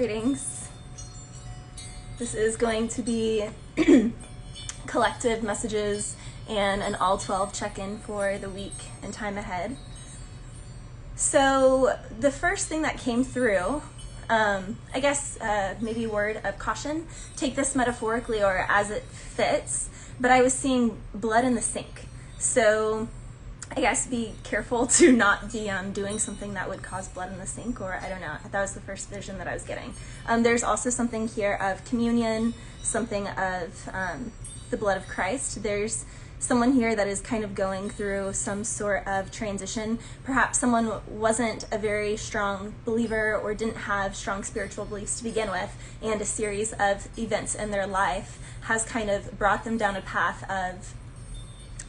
Greetings. This is going to be collective messages and an all 12 check-in for the week and time ahead. So the first thing that came through, I guess maybe word of caution, take this metaphorically or as it fits, but I was seeing blood in the sink. So I guess be careful to not be doing something that would cause blood in the sink, or I don't know, that was the first vision that I was getting. There's also something here of communion, something of the blood of Christ. There's someone here that is kind of going through some sort of transition. Perhaps someone wasn't a very strong believer or didn't have strong spiritual beliefs to begin with, and a series of events in their life has kind of brought them down a path of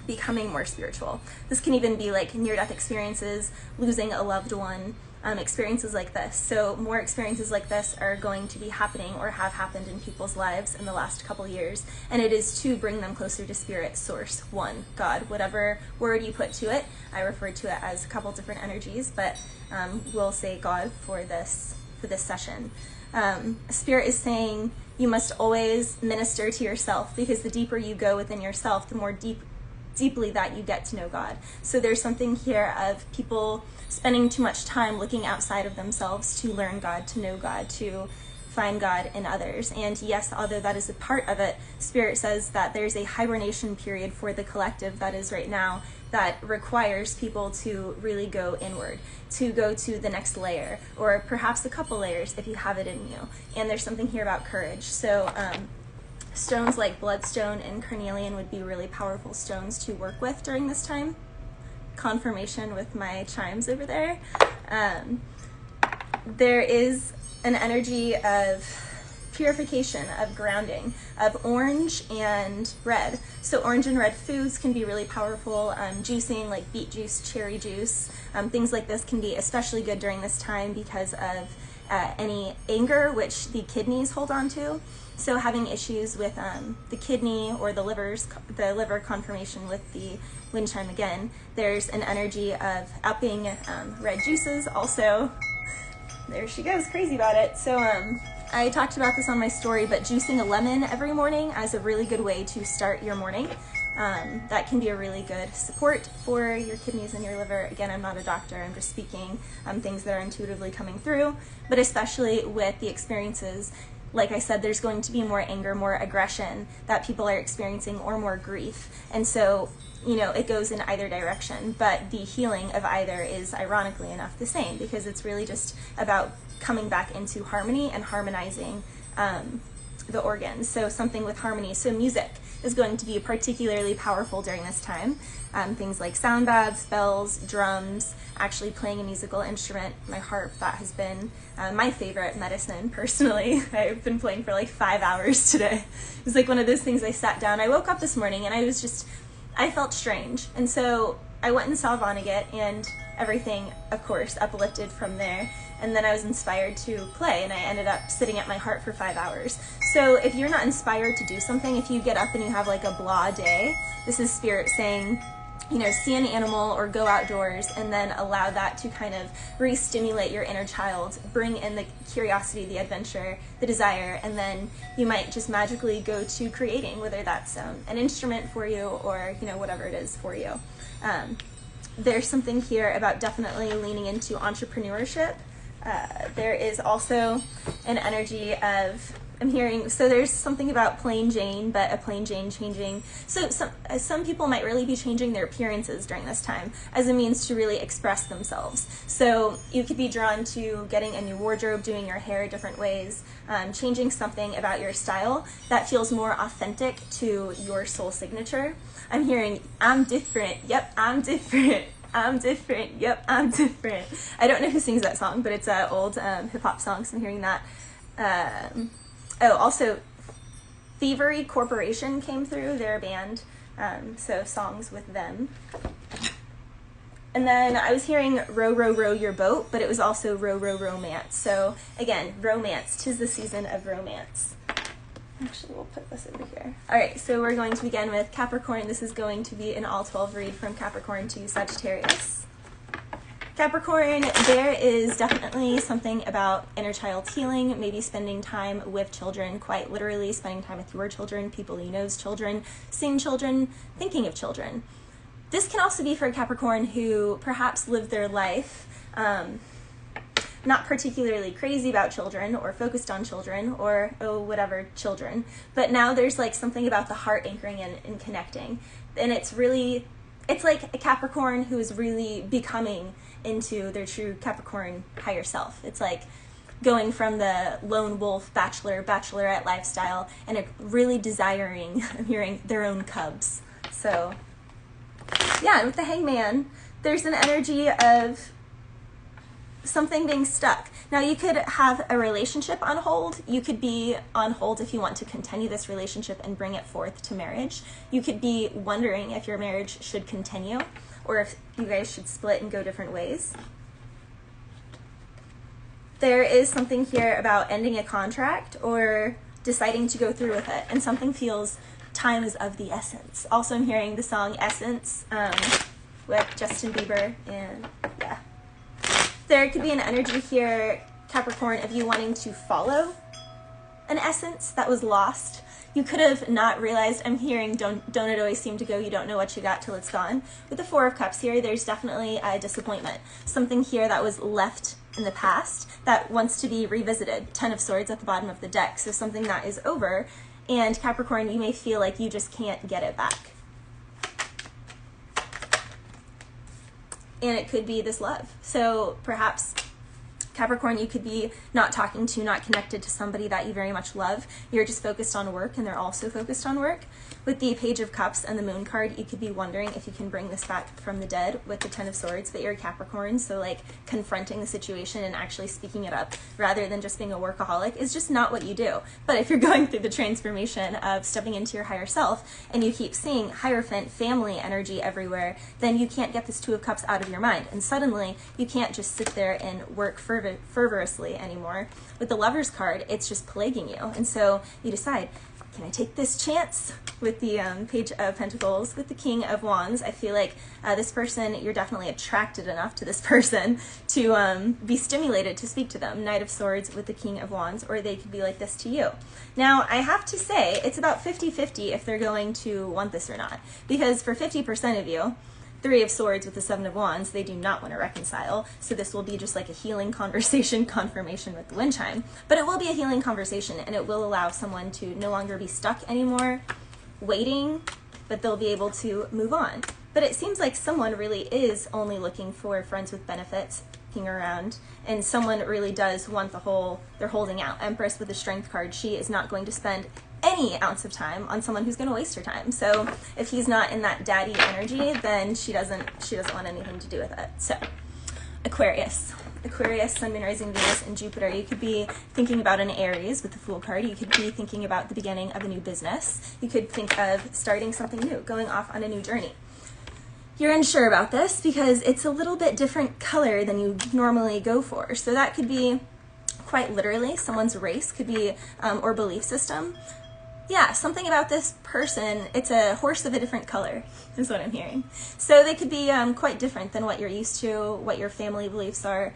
becoming more spiritual. This can even be like near-death experiences, losing a loved one, experiences like this. So more experiences like this are going to be happening or have happened in people's lives in the last couple years, and it is to bring them closer to Spirit, Source, One, God, whatever word you put to it. I refer to it as a couple different energies, but we'll say God for this session. Spirit is saying you must always minister to yourself, because the deeper you go within yourself, the more deeply that you get to know God. So there's something here of people spending too much time looking outside of themselves to learn God, to know God, to find God in others. And yes, although that is a part of it, Spirit says that there's a hibernation period for the collective that is right now that requires people to really go inward, to go to the next layer, or perhaps a couple layers if you have it in you. And there's something here about courage. So stones like bloodstone and carnelian would be really powerful stones to work with during this time. Confirmation with my chimes over there. There is an energy of purification, of grounding, of orange and red. So orange and red foods can be really powerful. Juicing like beet juice, cherry juice, things like this can be especially good during this time because of any anger which the kidneys hold on to. So having issues with the kidney or the liver confirmation with the wind chime again, there's an energy of upping red juices. Also, there she goes, crazy about it. So I talked about this on my story, but juicing a lemon every morning as a really good way to start your morning. That can be a really good support for your kidneys and your liver. Again, I'm not a doctor, I'm just speaking things that are intuitively coming through, but especially with the experiences, like I said, there's going to be more anger, more aggression that people are experiencing, or more grief. And so, you know, it goes in either direction, but the healing of either is ironically enough the same, because it's really just about coming back into harmony and harmonizing the organs. So something with harmony. So music is going to be particularly powerful during this time. Things like sound baths, bells, drums, actually playing a musical instrument, my harp, that has been my favorite medicine personally. I've been playing for like 5 hours today. It was like one of those things. I sat down, I woke up this morning and I felt strange. And so I went and saw Vonnegut, and everything, of course, uplifted from there. And then I was inspired to play, and I ended up sitting at my heart for 5 hours. So if you're not inspired to do something, if you get up and you have like a blah day, this is Spirit saying, you know, see an animal or go outdoors, and then allow that to kind of re-stimulate your inner child, bring in the curiosity, the adventure, the desire, and then you might just magically go to creating, whether that's an instrument for you or, you know, whatever it is for you. There's something here about definitely leaning into entrepreneurship. There is also an energy of, I'm hearing, so there's something about plain Jane, but a plain Jane changing. So some people might really be changing their appearances during this time as a means to really express themselves. So you could be drawn to getting a new wardrobe, doing your hair different ways, changing something about your style that feels more authentic to your soul signature. I'm hearing, I'm different, yep, I'm different. I'm different, yep, I'm different. I don't know who sings that song, but it's an old hip-hop song, so I'm hearing that. Oh, also, Thievery Corporation came through, their band, so songs with them. And then I was hearing row, row, row your boat, but it was also row, row, romance. So again, romance, 'tis the season of romance. Actually, we'll put this over here. All right, so we're going to begin with Capricorn. This is going to be an all 12 read from Capricorn to Sagittarius. Capricorn, there is definitely something about inner child healing, maybe spending time with children, quite literally spending time with your children, people you know's children, seeing children, thinking of children. This can also be for a Capricorn who perhaps lived their life not particularly crazy about children or focused on children or whatever children, but now there's like something about the heart anchoring in and connecting, and it's like a Capricorn who is really becoming into their true Capricorn higher self. It's like going from the lone wolf bachelorette lifestyle and really desiring, I'm hearing, their own cubs. So yeah, and with the Hangman, there's an energy of something being stuck. Now, you could have a relationship on hold. You could be on hold if you want to continue this relationship and bring it forth to marriage. You could be wondering if your marriage should continue or if you guys should split and go different ways. There is something here about ending a contract or deciding to go through with it, and something feels time is of the essence. Also, I'm hearing the song Essence with Justin Bieber, and yeah. There could be an energy here, Capricorn, of you wanting to follow an essence that was lost. You could have not realized, I'm hearing, don't it always seem to go, you don't know what you got till it's gone. With the Four of Cups here, there's definitely a disappointment. Something here that was left in the past that wants to be revisited. Ten of Swords at the bottom of the deck, so something that is over, and Capricorn, you may feel like you just can't get it back. And it could be this love. So perhaps, Capricorn, you could be not talking to, not connected to somebody that you very much love. You're just focused on work and they're also focused on work. With the Page of Cups and the Moon card, you could be wondering if you can bring this back from the dead with the Ten of Swords, but you're a Capricorn, so like confronting the situation and actually speaking it up rather than just being a workaholic is just not what you do. But if you're going through the transformation of stepping into your higher self and you keep seeing Hierophant family energy everywhere, then you can't get this Two of Cups out of your mind. And suddenly you can't just sit there and work fervorously anymore. With the Lover's card, it's just plaguing you. And so you decide, can I take this chance? With the Page of Pentacles, with the King of Wands, I feel like this person, you're definitely attracted enough to this person to be stimulated to speak to them. Knight of Swords with the King of Wands, or they could be like this to you. Now, I have to say, it's about 50-50 if they're going to want this or not. Because for 50% of you, Three of Swords with the Seven of Wands, they do not want to reconcile, so this will be just like a healing conversation confirmation with the wind chime. But it will be a healing conversation, and it will allow someone to no longer be stuck anymore, waiting, but they'll be able to move on. But it seems like someone really is only looking for friends with benefits, looking around, and someone really does want the whole, they're holding out. Empress with the Strength card, she is not going to spend any ounce of time on someone who's going to waste her time. So if he's not in that daddy energy, then she doesn't want anything to do with it. So Aquarius, Sun, Moon, Rising, Venus, and Jupiter. You could be thinking about an Aries with the Fool card. You could be thinking about the beginning of a new business. You could think of starting something new, going off on a new journey. You're unsure about this because it's a little bit different color than you normally go for. So that could be quite literally someone's race, could be, or belief system. Yeah, something about this person, it's a horse of a different color, is what I'm hearing. So they could be quite different than what you're used to, what your family beliefs are.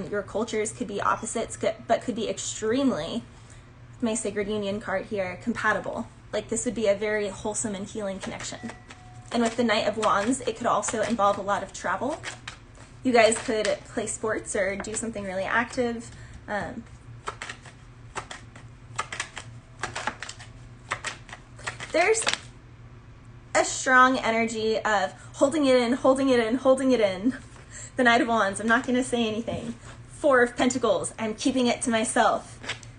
Your cultures could be opposites, but could be extremely, my Sacred Union card here, compatible. Like this would be a very wholesome and healing connection. And with the Knight of Wands, it could also involve a lot of travel. You guys could play sports or do something really active. There's a strong energy of holding it in, holding it in, holding it in. The Knight of Wands, I'm not going to say anything. Four of Pentacles, I'm keeping it to myself.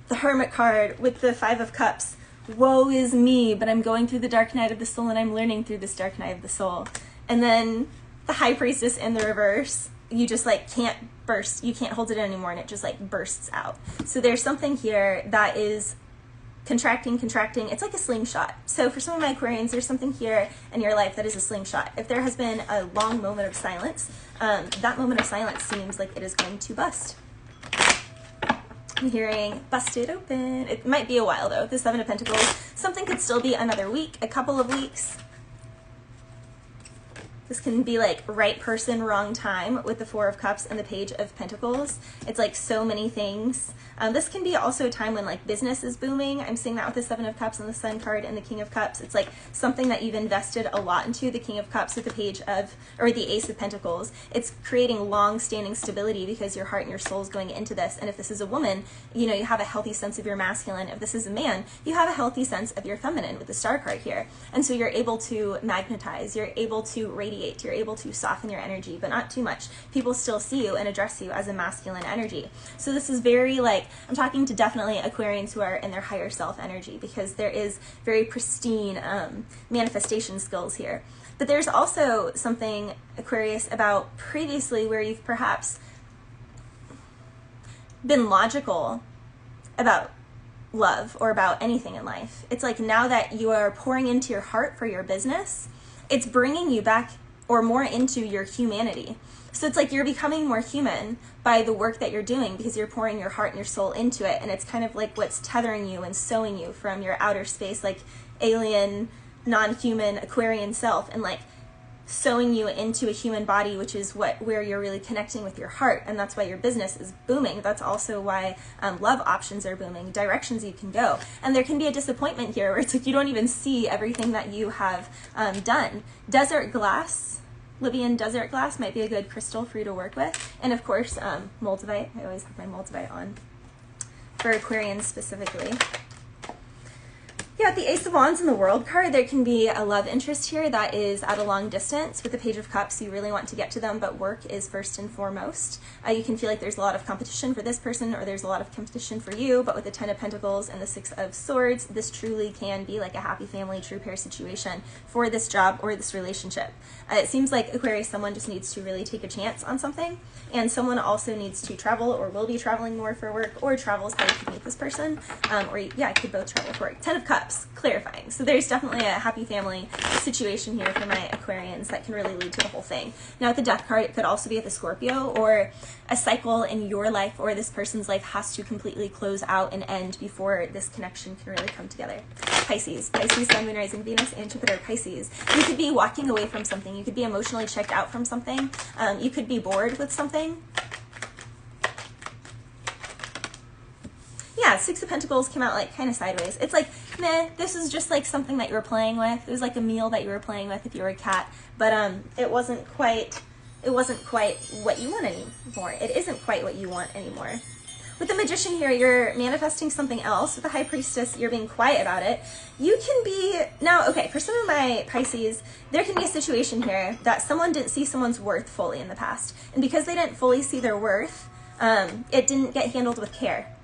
The Hermit card with the Five of Cups, woe is me, but I'm going through the dark night of the soul and I'm learning through this dark night of the soul. And then the High Priestess in the reverse, you just like can't burst, you can't hold it in anymore, and it just like bursts out. So there's something here that is contracting, it's like a slingshot. So for some of my Aquarians, there's something here in your life that is a slingshot. If there has been a long moment of silence, that moment of silence seems like it is going to bust. I'm hearing busted open. It might be a while though. The Seven of Pentacles, something could still be another week, a couple of weeks. This can be like right person, wrong time with the Four of Cups and the Page of Pentacles. It's like so many things. This can be also a time when like business is booming. I'm seeing that with the Seven of Cups and the Sun card and the King of Cups. It's like something that you've invested a lot into. The King of Cups with the Page of, or the Ace of Pentacles. It's creating long-standing stability because your heart and your soul is going into this. And if this is a woman, you know, you have a healthy sense of your masculine. If this is a man, you have a healthy sense of your feminine with the Star card here. And so you're able to magnetize, you're able to radiate, you're able to soften your energy, but not too much. People still see you and address you as a masculine energy. So this is very like, I'm talking to definitely Aquarians who are in their higher self energy, because there is very pristine manifestation skills here. But there's also something, Aquarius, about previously where you've perhaps been logical about love or about anything in life. It's like now that you are pouring into your heart for your business, it's bringing you back or more into your humanity. So it's like you're becoming more human by the work that you're doing because you're pouring your heart and your soul into it. And it's kind of like what's tethering you and sewing you from your outer space, like alien, non-human Aquarian self, and like sewing you into a human body, which is where you're really connecting with your heart. And that's why your business is booming. That's also why love options are booming, directions you can go. And there can be a disappointment here where it's like you don't even see everything that you have done. Desert glass, Libyan desert glass might be a good crystal for you to work with. And of course, moldavite. I always have my moldavite on for Aquarians specifically. Yeah, the Ace of Wands in the World card, there can be a love interest here that is at a long distance. With the Page of Cups, you really want to get to them, but work is first and foremost. You can feel like there's a lot of competition for this person, or there's a lot of competition for you, but with the Ten of Pentacles and the Six of Swords, this truly can be like a happy family, true pair situation for this job or this relationship. It seems like Aquarius, someone just needs to really take a chance on something, and someone also needs to travel or will be traveling more for work, or travels how you can meet this person, or yeah, I could both travel for work. Ten of Cups, clarifying. So there's definitely a happy family situation here for my Aquarians that can really lead to the whole thing. Now with the Death card, it could also be at the Scorpio, or a cycle in your life or this person's life has to completely close out and end before this connection can really come together. Pisces, Sun, Moon, Rising, Venus, and Jupiter. Pisces, you could be walking away from something. You could be emotionally checked out from something. You could be bored with something. Yeah, Six of Pentacles came out like kind of sideways. It's like, meh, this is just like something that you were playing with. It was like a meal that you were playing with if you were a cat, but it wasn't quite what you want anymore. It isn't quite what you want anymore. With the Magician here, you're manifesting something else. With the High Priestess, you're being quiet about it. You can be, now, okay, for some of my Pisces, there can be a situation here that someone didn't see someone's worth fully in the past. And because they didn't fully see their worth, it didn't get handled with care.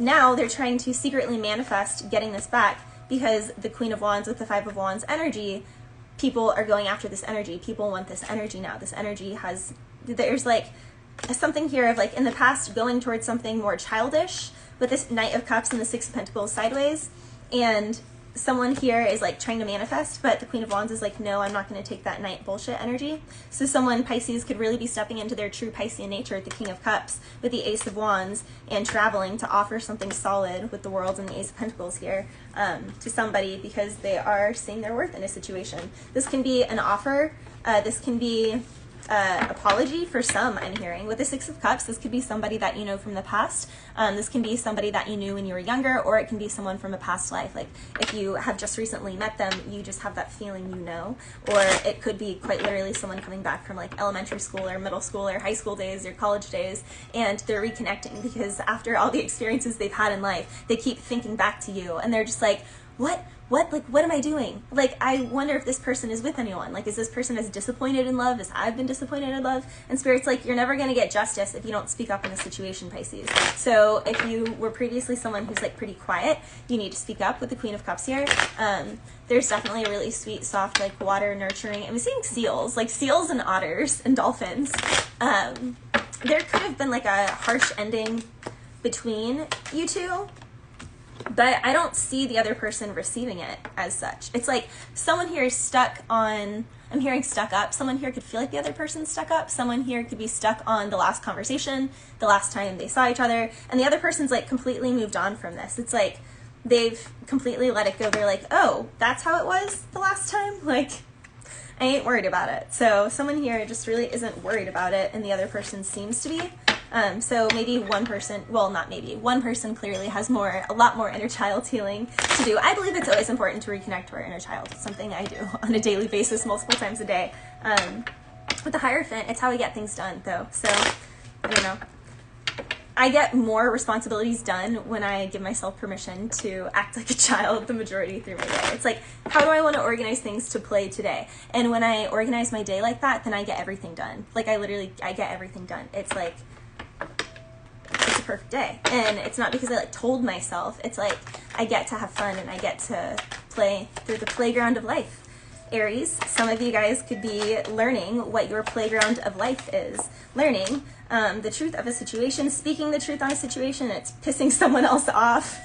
Now they're trying to secretly manifest getting this back because the Queen of Wands with the Five of Wands energy, people are going after this energy. People want this energy now. This energy has, there's like something here of like in the past going towards something more childish with this Knight of Cups and the Six of Pentacles sideways, and someone here is like trying to manifest, but the Queen of Wands is like, no, I'm not going to take that Knight bullshit energy. So someone, Pisces, could really be stepping into their true Piscean nature at the King of Cups with the Ace of Wands and traveling to offer something solid with the World and the Ace of Pentacles here to somebody because they are seeing their worth in a situation. This can be an offer. This can be apology for some, I'm hearing. With the Six of Cups, this could be somebody that you know from the past. This can be somebody that you knew when you were younger, or it can be someone from a past life. Like if you have just recently met them, you just have that feeling you know. Or it could be quite literally someone coming back from like elementary school or middle school or high school days or college days, and they're reconnecting because after all the experiences they've had in life, they keep thinking back to you, and they're just like, what, like, what am I doing? Like, I wonder if this person is with anyone. Like, is this person as disappointed in love as I've been disappointed in love? And Spirit's like, you're never going to get justice if you don't speak up in the situation, Pisces. So if you were previously someone who's like pretty quiet, you need to speak up with the Queen of Cups here. There's definitely a really sweet, soft, like water nurturing. I'm seeing seals, like seals and otters and dolphins. There could have been like a harsh ending between you two, but I don't see the other person receiving it as such. It's like someone here is stuck on, I'm hearing stuck up. Someone here could feel like the other person's stuck up. Someone here could be stuck on the last conversation, the last time they saw each other, and the other person's like completely moved on from this. It's like they've completely let it go. They're like, oh, that's how it was the last time? Like, I ain't worried about it. So someone here just really isn't worried about it, and the other person seems to be. So maybe one person, well, not maybe, one person clearly has a lot more inner child healing to do. I believe it's always important to reconnect to our inner child. It's something I do on a daily basis, multiple times a day. With the Hierophant, it's how we get things done, though. So, I don't know. I get more responsibilities done when I give myself permission to act like a child the majority through my day. It's like, how do I want to organize things to play today? And when I organize my day like that, then I get everything done. Like, I get everything done. It's like, it's a perfect day. And it's not because I like told myself. It's like, I get to have fun and I get to play through the playground of life. Aries, some of you guys could be learning what your playground of life is. Learning the truth of a situation, speaking the truth on a situation, it's pissing someone else off.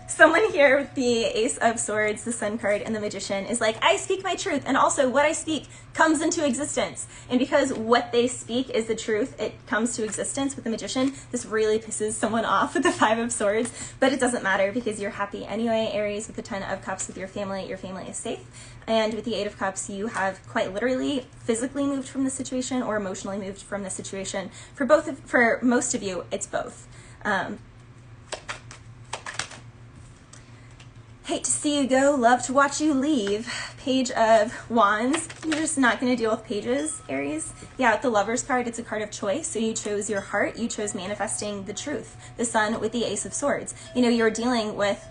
Someone here with the Ace of Swords, the Sun card, and the Magician is like, I speak my truth, and also what I speak comes into existence. And because what they speak is the truth, it comes to existence with the Magician. This really pisses someone off with the Five of Swords, but it doesn't matter because you're happy anyway. Aries, with the Ten of Cups with your family is safe. And with the Eight of Cups, you have quite literally physically moved from the situation or emotionally moved from the situation. For most of you, it's both. Hate to see you go, love to watch you leave. Page of Wands. You're just not going to deal with pages, Aries. Yeah, with the Lover's card, it's a card of choice. So you chose your heart. You chose manifesting the truth. The Sun with the Ace of Swords. You know, you're dealing with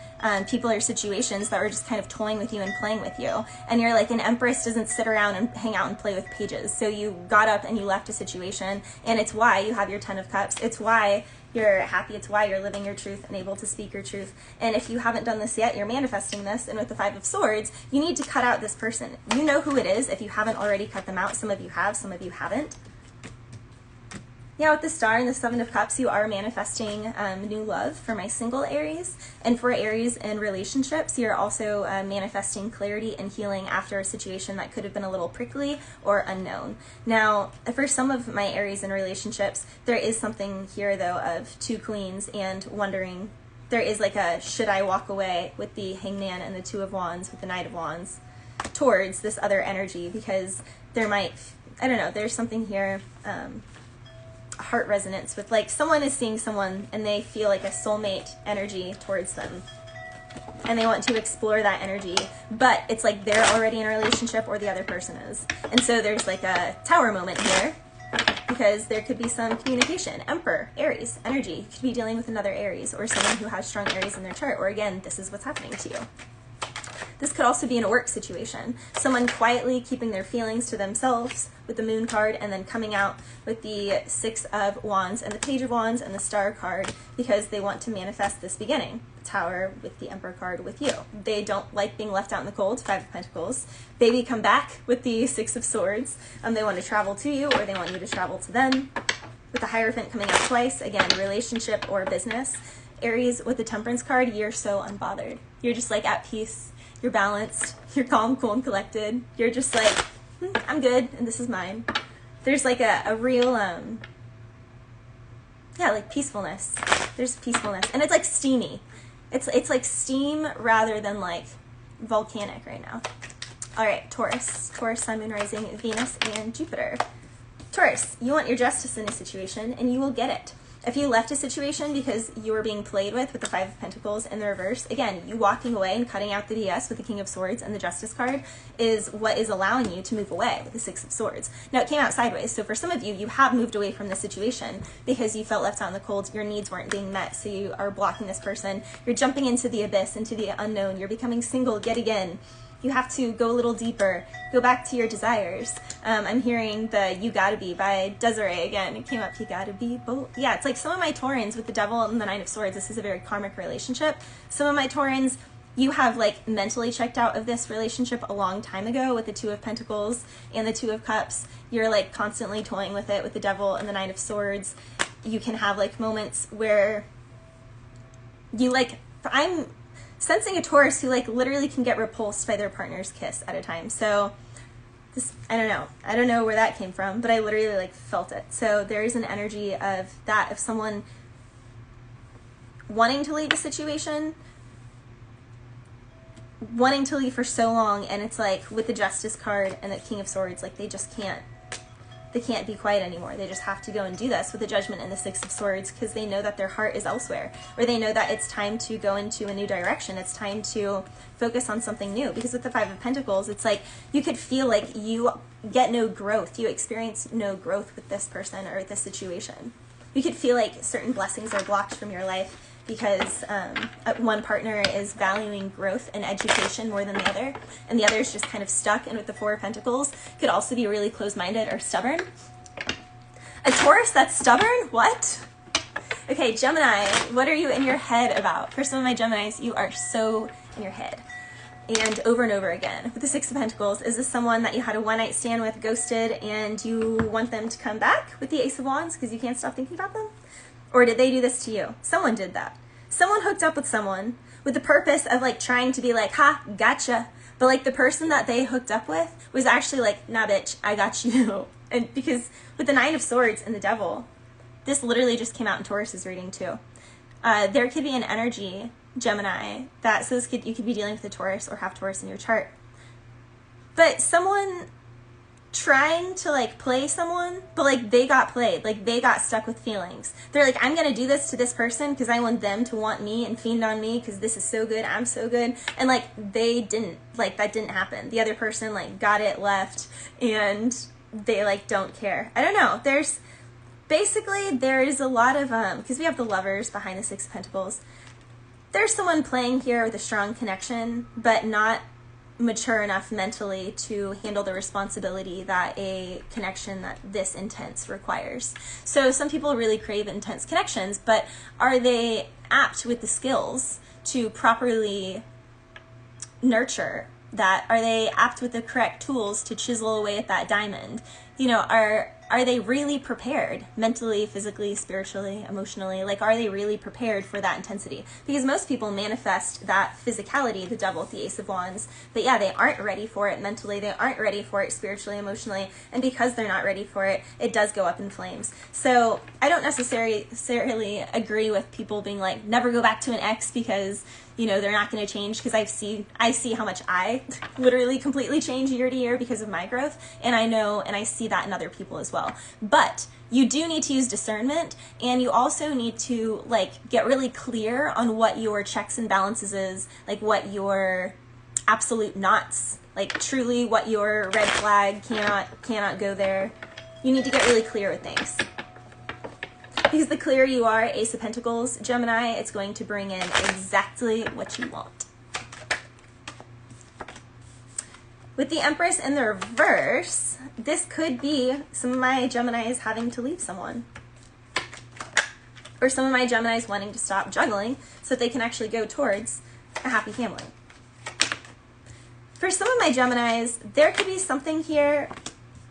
people or situations that were just kind of toying with you and playing with you. And you're like, an Empress doesn't sit around and hang out and play with pages. So you got up and you left a situation. And it's why you have your Ten of Cups. It's why you're happy. It's why you're living your truth and able to speak your truth. And if you haven't done this yet, you're manifesting this. And with the Five of Swords, you need to cut out this person. You know who it is if you haven't already cut them out. Some of you have, some of you haven't. Yeah, with the Star and the Seven of Cups, you are manifesting new love for my single Aries. And for Aries in relationships, you're also manifesting clarity and healing after a situation that could have been a little prickly or unknown. Now, for some of my Aries in relationships, there is something here, though, of two queens and wondering. There is like a, should I walk away with the Hangman and the Two of Wands with the Knight of Wands towards this other energy? Because there might, I don't know, there's something here, heart resonance with like someone is seeing someone and they feel like a soulmate energy towards them and they want to explore that energy, but it's like they're already in a relationship or the other person is. And so there's like a Tower moment here because there could be some communication. Emperor, Aries energy. You could be dealing with another Aries or someone who has strong Aries in their chart, or again, this is what's happening to you. This could also be in a work situation. Someone quietly keeping their feelings to themselves with the Moon card and then coming out with the Six of Wands and the Page of Wands and the Star card because they want to manifest this beginning. Tower with the Emperor card with you. They don't like being left out in the cold. Five of Pentacles. Baby come back with the Six of Swords. They want to travel to you or they want you to travel to them. With the Hierophant coming out twice. Again, relationship or business. Aries with the Temperance card, you're so unbothered. You're just like at peace. You're balanced, you're calm, cool, and collected. You're just like, I'm good, and this is mine. There's like a real, yeah, like peacefulness. There's peacefulness, and it's like steamy. It's like steam rather than like volcanic right now. All right, Taurus, Sun, Moon, Rising, Venus, and Jupiter. Taurus, you want your justice in a situation, and you will get it. If you left a situation because you were being played with the Five of Pentacles in the reverse, again, you walking away and cutting out the BS with the King of Swords and the Justice card is what is allowing you to move away with the Six of Swords. Now, it came out sideways, so for some of you, you have moved away from the situation because you felt left out in the cold, your needs weren't being met, so you are blocking this person. You're jumping into the abyss, into the unknown. You're becoming single yet again. You have to go a little deeper, go back to your desires. I'm hearing the You Gotta Be by Desiree again. It came up, you gotta be bold. Yeah, it's like some of my Taurans with the Devil and the Nine of Swords, this is a very karmic relationship. Some of my Taurans, you have like mentally checked out of this relationship a long time ago with the Two of Pentacles and the Two of Cups. You're like constantly toying with it with the Devil and the Nine of Swords. You can have like moments where you like, I'm sensing a Taurus who like literally can get repulsed by their partner's kiss at a time. So this, I don't know where that came from, but I literally like felt it. So there is an energy of that, of someone wanting to leave a situation wanting to leave for so long, and it's like with the Justice card and the King of Swords, like they just can't be quiet anymore. They just have to go and do this with the Judgment and the Six of Swords, because they know that their heart is elsewhere, or they know that it's time to go into a new direction. It's time to focus on something new. Because with the Five of Pentacles, it's like you could feel like you get no growth. You experience no growth with this person or with this situation. You could feel like certain blessings are blocked from your life because one partner is valuing growth and education more than the other, and the other is just kind of stuck. And with the Four of Pentacles, could also be really closed-minded or stubborn. A Taurus that's stubborn? What? Okay, Gemini, what are you in your head about? For some of my Geminis, you are so in your head. And over again. With the Six of Pentacles, is this someone that you had a one-night stand with, ghosted, and you want them to come back with the Ace of Wands because you can't stop thinking about them? Or did they do this to you? Someone did that. Someone hooked up with someone with the purpose of like trying to be like, ha, gotcha. But like the person that they hooked up with was actually like, nah, bitch, I got you. And because with the Nine of Swords and the Devil, this literally just came out in Taurus's reading too. There could be an energy, Gemini, that so you could be dealing with a Taurus or half Taurus in your chart. But someone trying to like play someone, but like they got played, like they got stuck with feelings. They're like, I'm gonna do this to this person because I want them to want me and fiend on me because this is so good, I'm so good. And like they didn't, like that didn't happen. The other person like got it, left, and they like don't care. I don't know. There's a lot of because we have the Lovers behind the Six of Pentacles. There's someone playing here with a strong connection, but not mature enough mentally to handle the responsibility that a connection that this intense requires. So some people really crave intense connections, but are they apt with the skills to properly nurture that? Are they apt with the correct tools to chisel away at that diamond? You know, are they really prepared mentally, physically, spiritually, emotionally? Like, are they really prepared for that intensity? Because most people manifest that physicality, the Devil with the Ace of Wands, but yeah, they aren't ready for it mentally, they aren't ready for it spiritually, emotionally, and because they're not ready for it, it does go up in flames. So I don't necessarily agree with people being like, never go back to an ex because, you know, they're not going to change, because I see how much I literally completely change year to year because of my growth, and I know and I see that in other people as well. But you do need to use discernment, and you also need to like get really clear on what your checks and balances is, like what your absolute nots, like truly what your red flag cannot go there. You need to get really clear with things. Because the clearer you are, Ace of Pentacles, Gemini, it's going to bring in exactly what you want. With the Empress in the reverse, this could be some of my Geminis having to leave someone. Or some of my Geminis wanting to stop juggling so that they can actually go towards a happy family. For some of my Geminis, there could be something here,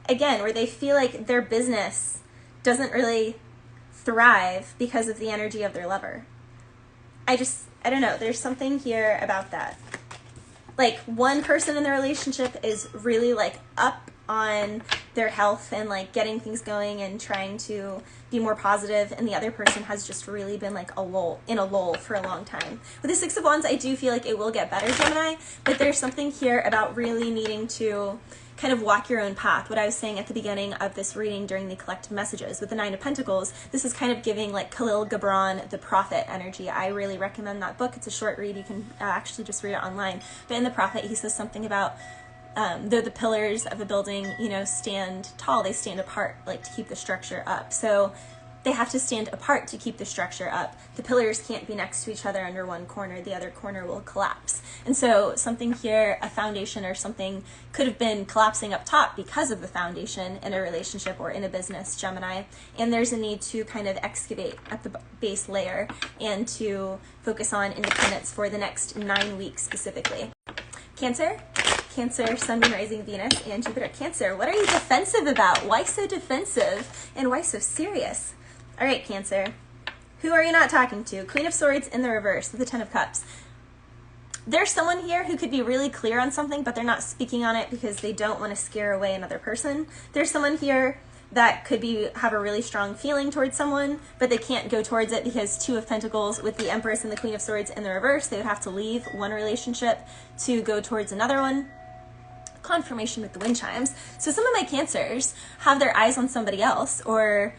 again, where they feel like their business doesn't really thrive because of the energy of their lover. I don't know, there's something here about that. Like one person in the relationship is really like up on their health and like getting things going and trying to be more positive, and the other person has just really been like in a lull for a long time. With the Six of Wands, I do feel like it will get better, Gemini, but there's something here about really needing to kind of walk your own path. What I was saying at the beginning of this reading during the collective messages with the Nine of Pentacles, this is kind of giving like Khalil Gibran, the Prophet energy. I really recommend that book. It's a short read. You can actually just read it online. But in the Prophet, he says something about though the pillars of a building, you know, stand tall, they stand apart, like to keep the structure up. So they have to stand apart to keep the structure up. The pillars can't be next to each other under one corner. The other corner will collapse. And so something here, a foundation or something, could have been collapsing up top because of the foundation in a relationship or in a business, Gemini. And there's a need to kind of excavate at the base layer and to focus on independence for the next 9 weeks specifically. Cancer, Sun, Moon, Rising, Venus, and Jupiter. Cancer, what are you defensive about? Why so defensive and why so serious? All right, Cancer, who are you not talking to? Queen of Swords in the reverse with the Ten of Cups. There's someone here who could be really clear on something, but they're not speaking on it because they don't want to scare away another person. There's someone here that could have a really strong feeling towards someone, but they can't go towards it because Two of Pentacles with the Empress and the Queen of Swords in the reverse, they would have to leave one relationship to go towards another one. Confirmation with the wind chimes. So some of my Cancers have their eyes on somebody else, or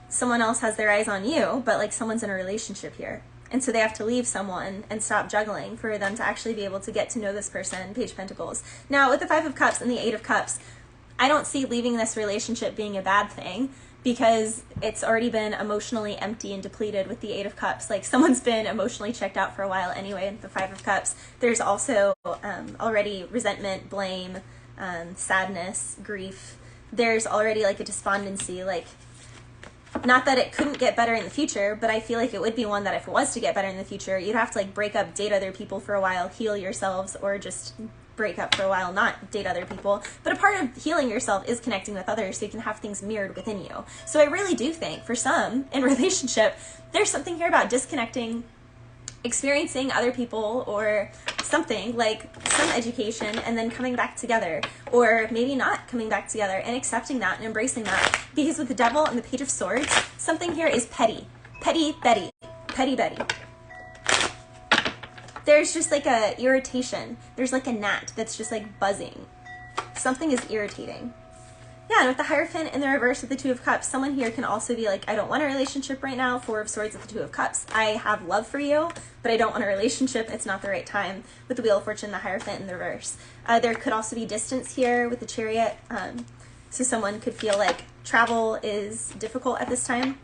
someone else has their eyes on you, but like someone's in a relationship here. And so they have to leave someone and stop juggling for them to actually be able to get to know this person, Page of Pentacles. Now, with the Five of Cups and the Eight of Cups, I don't see leaving this relationship being a bad thing because it's already been emotionally empty and depleted with the Eight of Cups. Like, someone's been emotionally checked out for a while anyway, the Five of Cups. There's also already resentment, blame, sadness, grief. There's already like a despondency, like, not that it couldn't get better in the future, but I feel like it would be one that if it was to get better in the future, you'd have to like break up, date other people for a while, heal yourselves, or just break up for a while, not date other people. But a part of healing yourself is connecting with others so you can have things mirrored within you. So I really do think for some in relationship, there's something here about disconnecting, experiencing other people or something, like some education, and then coming back together, or maybe not coming back together, and accepting that and embracing that. Because with the Devil and the Page of Swords, something here is petty. Petty Betty. Petty Betty. There's just like a irritation. There's like a gnat that's just like buzzing. Something is irritating. Yeah, and with the Hierophant in the reverse with the Two of Cups, someone here can also be like, I don't want a relationship right now. Four of Swords with the Two of Cups. I have love for you, but I don't want a relationship. It's not the right time. With the Wheel of Fortune, the Hierophant in the reverse. There could also be distance here with the Chariot. So someone could feel like travel is difficult at this time.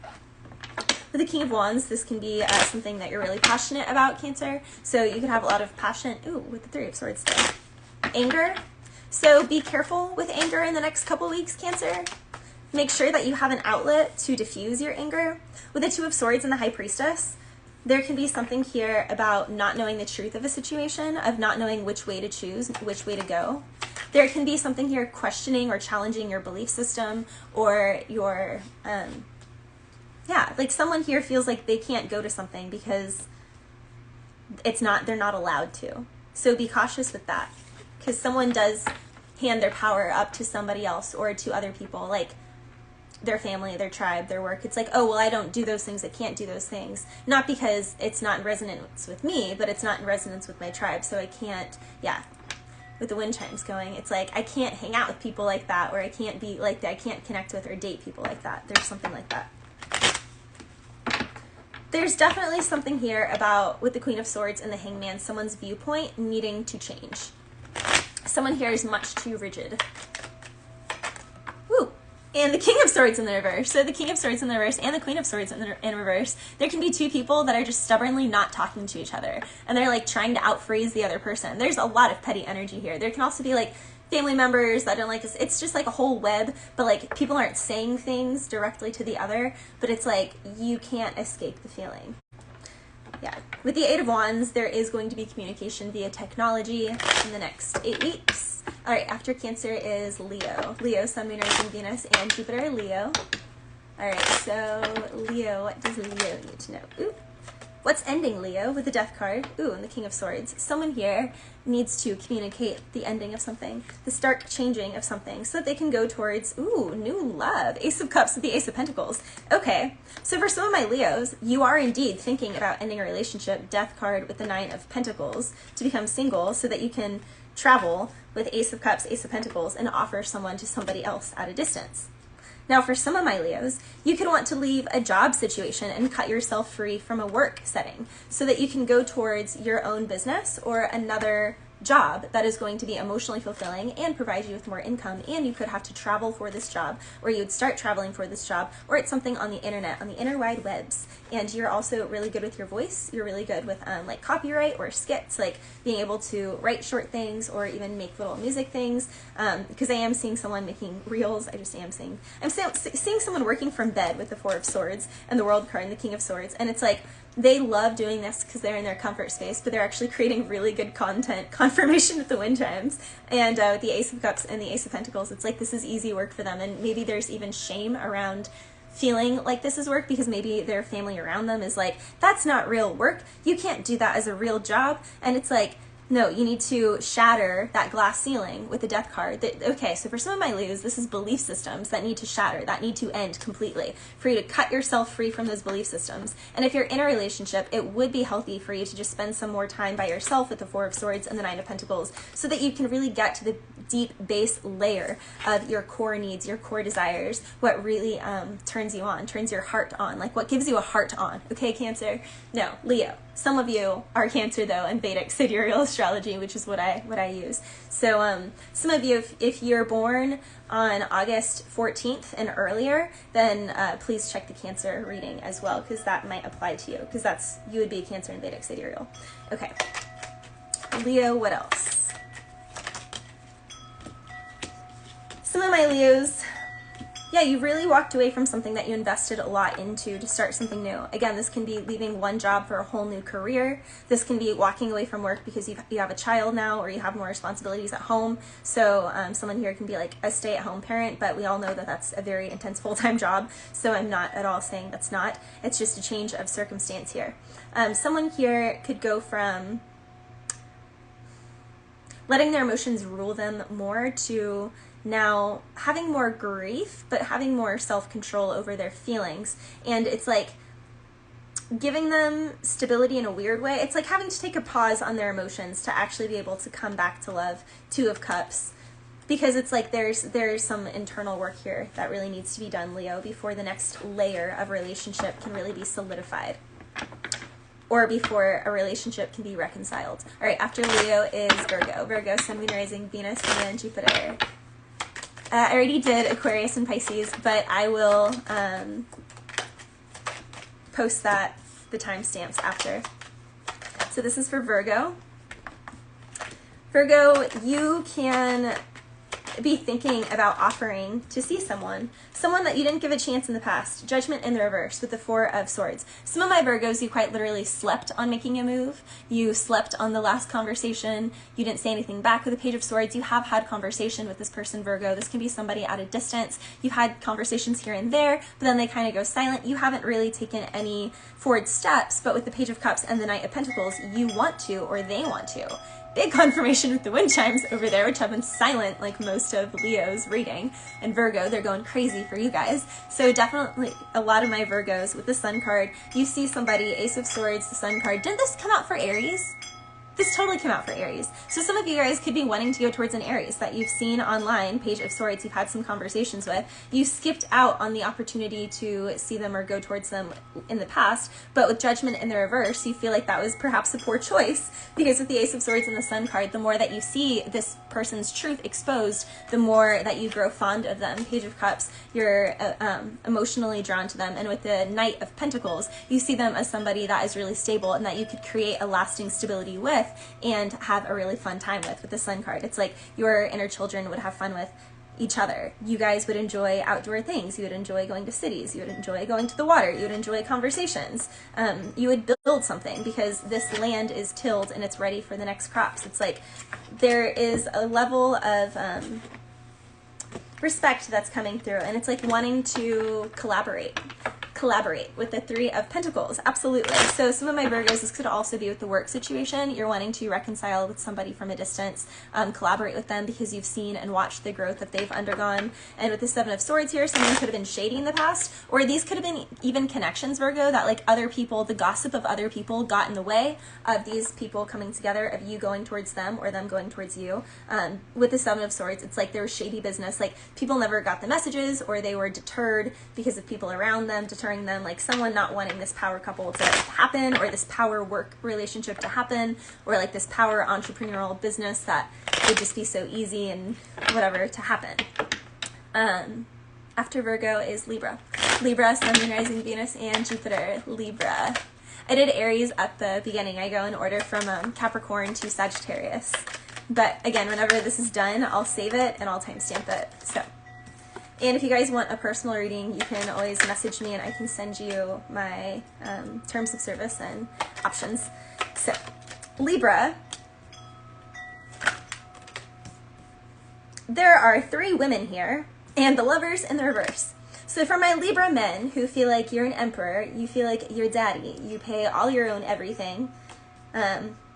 With the King of Wands, this can be something that you're really passionate about, Cancer. So you could have a lot of passion. Ooh, with the Three of Swords there. Anger. So be careful with anger in the next couple weeks, Cancer. Make sure that you have an outlet to diffuse your anger. With the Two of Swords and the High Priestess, there can be something here about not knowing the truth of a situation, of not knowing which way to choose, which way to go. There can be something here questioning or challenging your belief system, or your, like someone here feels like they can't go to something because they're not allowed to. So be cautious with that, because someone does hand their power up to somebody else or to other people, like their family, their tribe, their work. It's like, oh, well, I don't do those things. I can't do those things. Not because it's not in resonance with me, but it's not in resonance with my tribe. So I can't, with the wind chimes going, it's like, I can't hang out with people like that, or I can't be like that. I can't connect with or date people like that. There's something like that. There's definitely something here about, with the Queen of Swords and the Hangman, someone's viewpoint needing to change. Someone here is much too rigid. Woo! And the King of Swords in the reverse. So the King of Swords in the reverse and the Queen of Swords in reverse. There can be two people that are just stubbornly not talking to each other. And they're like trying to outphrase the other person. There's a lot of petty energy here. There can also be like family members that don't like this. It's just like a whole web, but like people aren't saying things directly to the other, but it's like you can't escape the feeling. Yeah. With the Eight of Wands, there is going to be communication via technology in the next 8 weeks. All right, after Cancer is Leo. Leo, Sun, Moon, Rising, Venus, and Jupiter, Leo. All right, so Leo, what does Leo need to know? Ooh. What's ending, Leo, with the Death card? Ooh, and the King of Swords. Someone here needs to communicate the ending of something, the stark changing of something, so that they can go towards, ooh, new love. Ace of Cups with the Ace of Pentacles. Okay, so for some of my Leos, you are indeed thinking about ending a relationship, Death card with the Nine of Pentacles, to become single so that you can travel with Ace of Cups, Ace of Pentacles, and offer someone to somebody else at a distance. Now, for some of my Leos, you could want to leave a job situation and cut yourself free from a work setting so that you can go towards your own business or another job that is going to be emotionally fulfilling and provide you with more income, and you could have to travel for this job, or you would start traveling for this job, or it's something on the internet, on the interwide webs. And you're also really good with your voice. You're really good with like copyright or skits, like being able to write short things or even make little music things, because I am seeing someone making reels. I'm seeing someone working from bed with the Four of Swords and the World card and the King of Swords, and it's like they love doing this because they're in their comfort space, but they're actually creating really good content. Confirmation with the wind chimes. And with the Ace of Cups and the Ace of Pentacles, it's like this is easy work for them. And maybe there's even shame around feeling like this is work because maybe their family around them is like, that's not real work. You can't do that as a real job. And it's like, No, you need to shatter that glass ceiling with the death card. Okay, so for some of my Leos, this is belief systems that need to shatter, that need to end completely, for you to cut yourself free from those belief systems. And if you're in a relationship, it would be healthy for you to just spend some more time by yourself with the Four of Swords and the Nine of Pentacles, so that you can really get to the deep base layer of your core needs, your core desires, what really turns you on, turns your heart on, like what gives you a heart on. Okay, Cancer? No, Leo. Some of you are Cancer though, in Vedic sidereal astrology, which is what I use. So some of you, if you're born on August 14th and earlier, then please check the Cancer reading as well, because that might apply to you, because you would be a Cancer in Vedic sidereal. Okay, Leo, what else? Some of my Leos, yeah, you really walked away from something that you invested a lot into to start something new. Again, this can be leaving one job for a whole new career. This can be walking away from work because you have a child now, or you have more responsibilities at home. So someone here can be like a stay-at-home parent, but we all know that that's a very intense full-time job. So I'm not at all saying that's not. It's just a change of circumstance here. Someone here could go from letting their emotions rule them more to now having more grief, but having more self-control over their feelings. And it's like giving them stability in a weird way. It's like having to take a pause on their emotions to actually be able to come back to love. Two of Cups. Because it's like there's some internal work here that really needs to be done, Leo, before the next layer of relationship can really be solidified, or before a relationship can be reconciled. All right, after Leo is Virgo. Virgo, Sun, Moon, Rising, Venus, and Jupiter. I already did Aquarius and Pisces, but I will post the timestamps after. So this is for Virgo. Virgo, you can be thinking about offering to see someone that you didn't give a chance in the past. Judgment in the reverse with the Four of Swords. Some of my Virgos, you quite literally slept on making a move. You slept on the last conversation. You didn't say anything back with the Page of Swords. You have had conversation with this person, Virgo. This can be somebody at a distance. You've had conversations here and there, but then they kind of go silent. You haven't really taken any forward steps, but with the Page of Cups and the Knight of Pentacles, you want to, or they want to. Big confirmation with the wind chimes over there, which have been silent like most of Leo's reading. And Virgo, they're going crazy for you guys. So definitely a lot of my Virgos with the Sun card, you see somebody, Ace of Swords, the Sun card. Didn't this come out for Aries? This totally came out for Aries. So some of you guys could be wanting to go towards an Aries that you've seen online, Page of Swords, you've had some conversations with. You skipped out on the opportunity to see them or go towards them in the past, but with Judgment in the reverse, you feel like that was perhaps a poor choice, because with the Ace of Swords and the Sun card, the more that you see this person's truth exposed, the more that you grow fond of them. Page of Cups, you're emotionally drawn to them. And with the Knight of Pentacles, you see them as somebody that is really stable and that you could create a lasting stability with and have a really fun time with the Sun card. It's like your inner children would have fun with each other. You guys would enjoy outdoor things. You would enjoy going to cities. You would enjoy going to the water. You would enjoy conversations. You would build something because this land is tilled and it's ready for the next crops. It's like there is a level of respect that's coming through, and it's like wanting to collaborate with the Three of Pentacles. Absolutely. So some of my Virgos, this could also be with the work situation. You're wanting to reconcile with somebody from a distance, collaborate with them because you've seen and watched the growth that they've undergone. And with the Seven of Swords here, someone could have been shady in the past, or these could have been even connections, Virgo, that like other people, the gossip of other people got in the way of these people coming together, of you going towards them or them going towards you. With the Seven of Swords, it's like there was shady business, like people never got the messages, or they were deterred because of people around them deterring them, like someone not wanting this power couple to happen, or this power work relationship to happen, or like this power entrepreneurial business that would just be so easy and whatever to happen. After Virgo is Libra. Libra, Sun, Moon, Rising, Venus, and Jupiter. Libra. I did Aries at the beginning. I go in order from Capricorn to Sagittarius. But again, whenever this is done, I'll save it and I'll timestamp it. So. And if you guys want a personal reading, you can always message me and I can send you my terms of service and options. So, Libra, there are 3 women here, and the Lovers in the reverse. So for my Libra men who feel like you're an emperor, you feel like you're daddy, you pay all your own everything,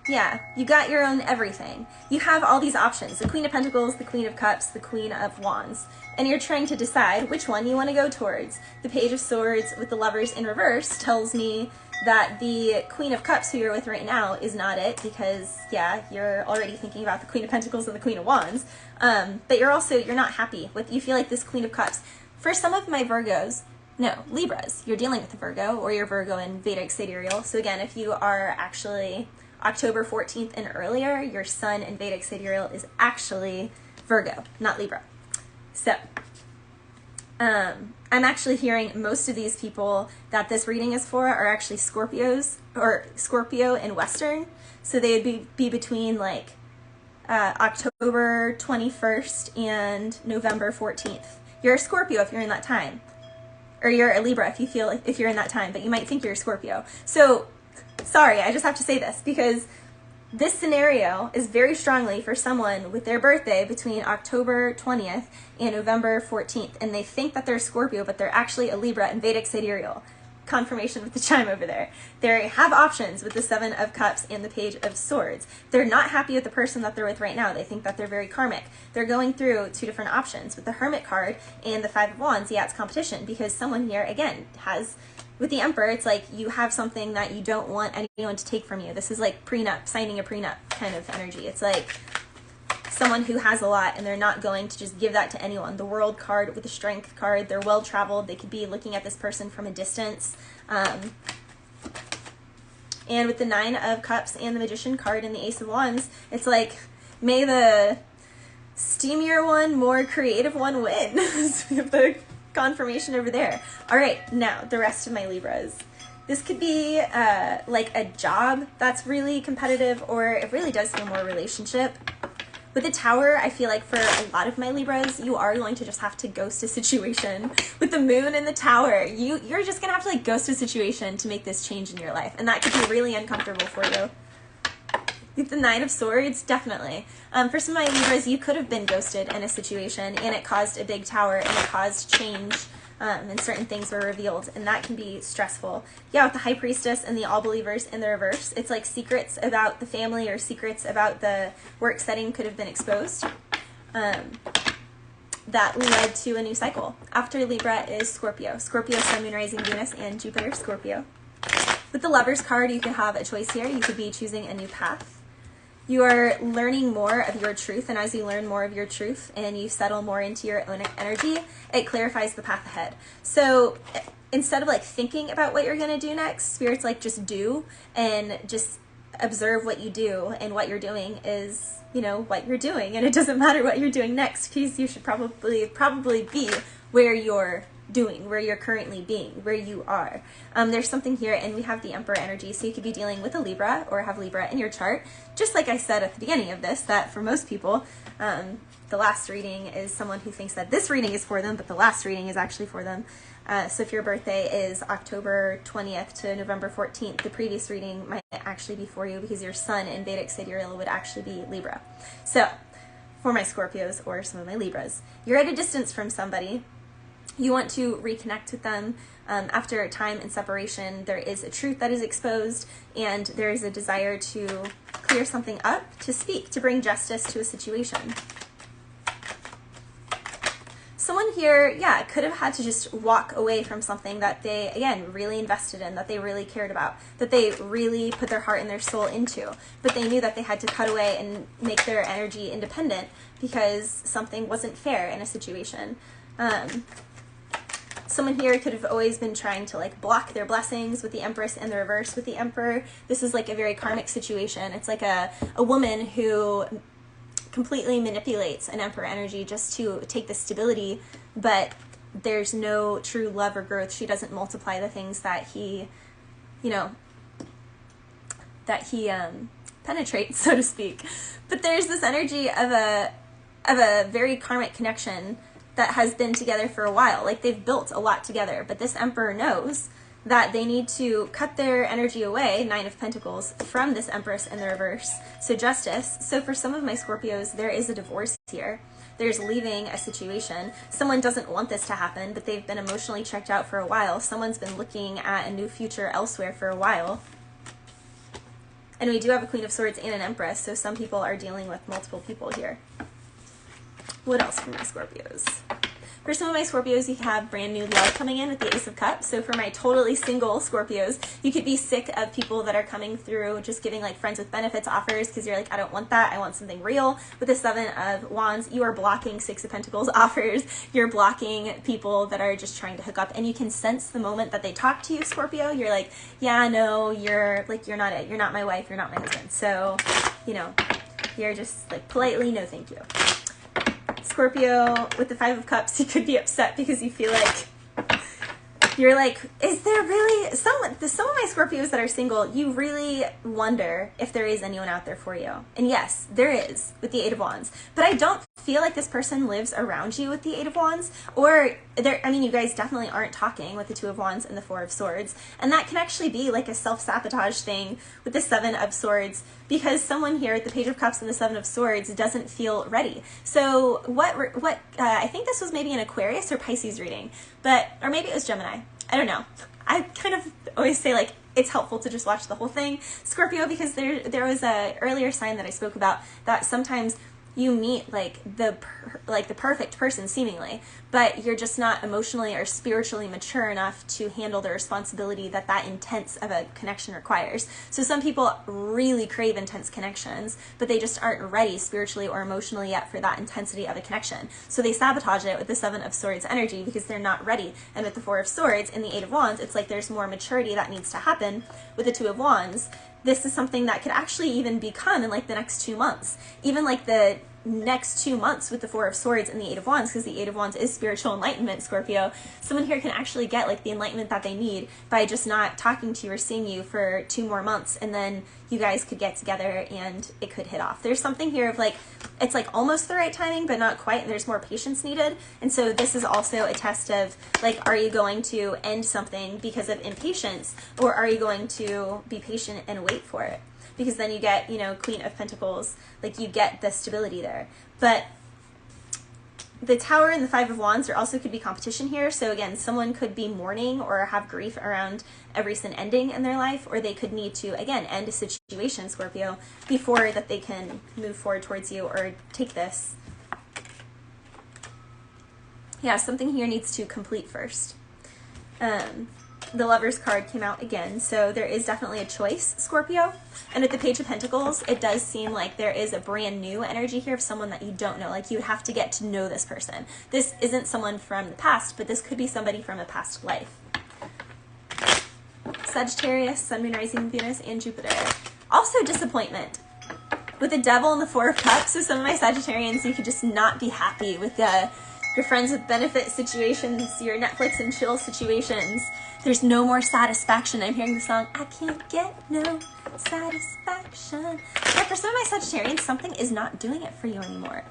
Yeah, you got your own everything. You have all these options, the Queen of Pentacles, the Queen of Cups, the Queen of Wands, and you're trying to decide which one you want to go towards. The Page of Swords with the Lovers in reverse tells me that the Queen of Cups who you're with right now is not it, because yeah, you're already thinking about the Queen of Pentacles and the Queen of Wands, but you're not happy with, you feel like this Queen of Cups. For some of my Virgos, no, Libras, you're dealing with a Virgo, or you're Virgo in Vedic sidereal. So again, if you are actually October 14th and earlier, your sun in Vedic sidereal is actually Virgo, not Libra. So, I'm actually hearing most of these people that this reading is for are actually Scorpios, or Scorpio in Western. So they would be between like October 21st and November 14th. You're a Scorpio if you're in that time. Or you're a Libra if you're in that time, but you might think you're a Scorpio. So, sorry, I just have to say this, because this scenario is very strongly for someone with their birthday between October 20th and November 14th, and they think that they're a Scorpio, but they're actually a Libra in Vedic sidereal. Confirmation with the chime over there. They have options with the Seven of Cups and the Page of Swords. They're not happy with the person that they're with right now. They think that they're very karmic. They're going through two different options. With the Hermit card and the Five of Wands, yeah, it's competition, because someone here, again, has, with the Emperor, it's like you have something that you don't want anyone to take from you. This is like prenup, signing a prenup kind of energy. It's like someone who has a lot and they're not going to just give that to anyone. The World card with the Strength card, they're well-traveled. They could be looking at this person from a distance. And with the Nine of Cups and the Magician card and the Ace of Wands, it's like, may the steamier one, more creative one win. We have the confirmation over there. All right, now the rest of my Libras. This could be like a job that's really competitive, or it really does feel more relationship. With the Tower, I feel like for a lot of my Libras, you are going to just have to ghost a situation. With the Moon and the Tower, you're just going to have to like ghost a situation to make this change in your life. And that could be really uncomfortable for you. With the Nine of Swords, definitely. For some of my Libras, you could have been ghosted in a situation and it caused a big tower and it caused change. And certain things were revealed, and that can be stressful. Yeah, with the High Priestess and the All Believers in the reverse, it's like secrets about the family or secrets about the work setting could have been exposed. That led to a new cycle. After Libra is Scorpio. Scorpio, Sun, Moon, Rising, Venus, and Jupiter, Scorpio. With the Lovers card, you can have a choice here. You could be choosing a new path. You are learning more of your truth, and as you learn more of your truth and you settle more into your own energy, it clarifies the path ahead. So instead of like thinking about what you're going to do next, Spirit's like just do and just observe what you do, and what you're doing is, you know, what you're doing, and it doesn't matter what you're doing next, because you should probably be where you're doing, where you're currently being, where you are. There's something here, and we have the Emperor energy, so you could be dealing with a Libra or have Libra in your chart. Just like I said at the beginning of this, that for most people, the last reading is someone who thinks that this reading is for them, but the last reading is actually for them. So if your birthday is October 20th to November 14th, the previous reading might actually be for you, because your sun in Vedic sidereal would actually be Libra. So for my Scorpios or some of my Libras, you're at a distance from somebody. You want to reconnect with them. After time and separation, there is a truth that is exposed, and there is a desire to clear something up, to speak, to bring justice to a situation. Someone here, yeah, could have had to just walk away from something that they, again, really invested in, that they really cared about, that they really put their heart and their soul into. But they knew that they had to cut away and make their energy independent because something wasn't fair in a situation. Someone here could have always been trying to like block their blessings with the Empress in the reverse. With the Emperor, this is like a very karmic situation. It's like a woman who completely manipulates an Emperor energy just to take the stability, but there's no true love or growth. She doesn't multiply the things that he, you know, penetrates, so to speak. But there's this energy of a very karmic connection that has been together for a while. Like, they've built a lot together, but this Emperor knows that they need to cut their energy away, Nine of Pentacles, from this Empress in the reverse. So justice. So for some of my Scorpios, there is a divorce here. There's leaving a situation. Someone doesn't want this to happen, but they've been emotionally checked out for a while. Someone's been looking at a new future elsewhere for a while. And we do have a Queen of Swords and an Empress, so some people are dealing with multiple people here. What else for my Scorpios? For some of my Scorpios, you have brand new love coming in with the Ace of Cups. So for my totally single Scorpios, you could be sick of people that are coming through just giving like friends with benefits offers because you're like, I don't want that. I want something real. With the Seven of Wands, you are blocking Six of Pentacles offers. You're blocking people that are just trying to hook up, and you can sense the moment that they talk to you, Scorpio. You're like, yeah, no, you're not it. You're not my wife. You're not my husband. So, you know, you're just like politely, no, thank you. Scorpio, with the Five of Cups, you could be upset because you feel like, you're like, is there really, some of my Scorpios that are single, you really wonder if there is anyone out there for you. And yes, there is, with the Eight of Wands. But I don't feel like this person lives around you with the Eight of Wands, or I mean, you guys definitely aren't talking with the Two of Wands and the Four of Swords. And that can actually be like a self-sabotage thing with the Seven of Swords, because someone here at the Page of Cups and the Seven of Swords doesn't feel ready. So I think this was maybe an Aquarius or Pisces reading, or maybe it was Gemini. I don't know. I kind of always say like it's helpful to just watch the whole thing, Scorpio, because there was a earlier sign that I spoke about that sometimes you meet like the perfect person seemingly, but you're just not emotionally or spiritually mature enough to handle the responsibility that intense of a connection requires. So some people really crave intense connections, but they just aren't ready spiritually or emotionally yet for that intensity of a connection. So they sabotage it with the Seven of Swords energy because they're not ready. And with the Four of Swords and the Eight of Wands, it's like there's more maturity that needs to happen. With the Two of Wands, this is something that could actually even become in like the next 2 months, even like the next 2 months with the Four of Swords and the Eight of Wands, because the Eight of Wands is spiritual enlightenment, Scorpio. Someone here can actually get like the enlightenment that they need by just not talking to you or seeing you for 2 more months, and then you guys could get together and it could hit off. There's something here of like, it's like almost the right timing, but not quite, and there's more patience needed. And so this is also a test of like, are you going to end something because of impatience, or are you going to be patient and wait for it? Because then you get, you know, Queen of Pentacles, like you get the stability there. But the Tower and the Five of Wands, there also could be competition here. So again, someone could be mourning or have grief around a recent ending in their life, or they could need to, again, end a situation, Scorpio, before that they can move forward towards you or take this. Yeah, something here needs to complete first. The Lover's card came out again, so there is definitely a choice, Scorpio. And with the Page of Pentacles, it does seem like there is a brand new energy here of someone that you don't know. Like you would have to get to know this person. This isn't someone from the past, but this could be somebody from a past life. Sagittarius, Sun, Moon, Rising, Venus, and Jupiter. Also disappointment. With the Devil and the Four of Cups, so some of my Sagittarians, you could just not be happy with your friends with benefit situations, your Netflix and chill situations. There's no more satisfaction. I'm hearing the song, I can't get no satisfaction. Yeah, for some of my Sagittarians, something is not doing it for you anymore.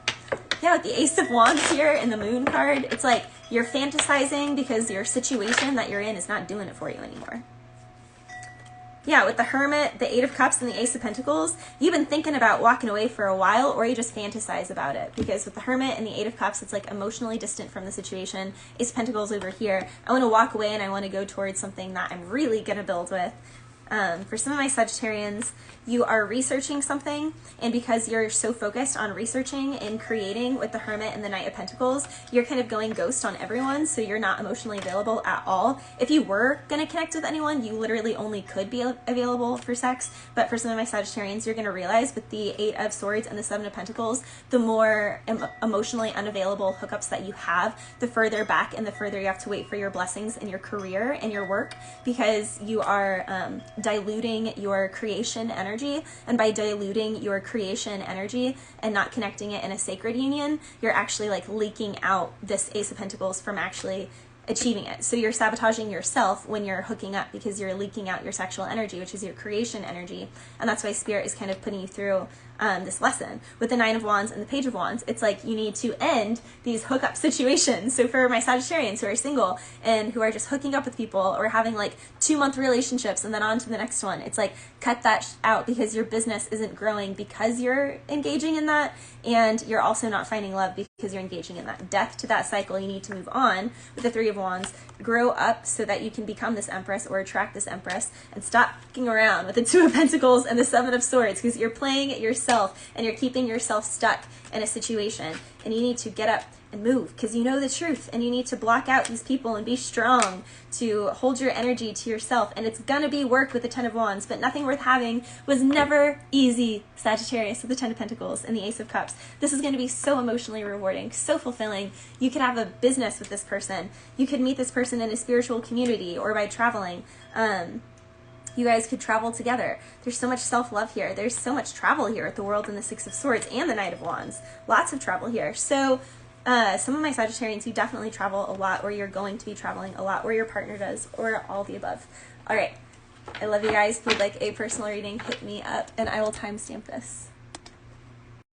Yeah, with the Ace of Wands here and the Moon card, it's like you're fantasizing because your situation that you're in is not doing it for you anymore. Yeah, with the Hermit, the Eight of Cups, and the Ace of Pentacles, you've been thinking about walking away for a while, or you just fantasize about it. Because with the Hermit and the Eight of Cups, it's like emotionally distant from the situation. Ace of Pentacles over here, I want to walk away and I want to go towards something that I'm really going to build with. For some of my Sagittarians, you are researching something, and because you're so focused on researching and creating with the Hermit and the Knight of Pentacles, you're kind of going ghost on everyone, so you're not emotionally available at all. If you were going to connect with anyone, you literally only could be available for sex, but for some of my Sagittarians, you're going to realize with the Eight of Swords and the Seven of Pentacles, the more emotionally unavailable hookups that you have, the further back and the further you have to wait for your blessings in your career and your work, because you are diluting your creation energy. And by diluting your creation energy and not connecting it in a sacred union, you're actually like leaking out this Ace of Pentacles from actually achieving it. So you're sabotaging yourself when you're hooking up, because you're leaking out your sexual energy, which is your creation energy. And that's why Spirit is kind of putting you through this lesson. With the Nine of Wands and the Page of Wands, it's like you need to end these hookup situations. So for my Sagittarians who are single and who are just hooking up with people or having like 2-month relationships and then on to the next one, it's like cut that out, because your business isn't growing because you're engaging in that, and you're also not finding love because you're engaging in that. Death to that cycle. You need to move on with the Three of Wands, grow up so that you can become this Empress or attract this Empress, and stop fucking around with the Two of Pentacles and the Seven of Swords, because you're playing it yourself and you're keeping yourself stuck in a situation, and you need to get up and move because you know the truth, and you need to block out these people and be strong to hold your energy to yourself. And it's gonna be work with the Ten of Wands, but nothing worth having was never easy, Sagittarius, with the Ten of Pentacles and the Ace of Cups. This is going to be so emotionally rewarding, so fulfilling. You could have a business with this person. You could meet this person in a spiritual community or by traveling. You guys could travel together. There's so much self-love here. There's so much travel here with the World and the Six of Swords and the Knight of Wands. Lots of travel here. So some of my Sagittarians, you definitely travel a lot, or you're going to be traveling a lot, or your partner does, or all the above. All right. I love you guys. If you'd like a personal reading, hit me up, and I will timestamp this.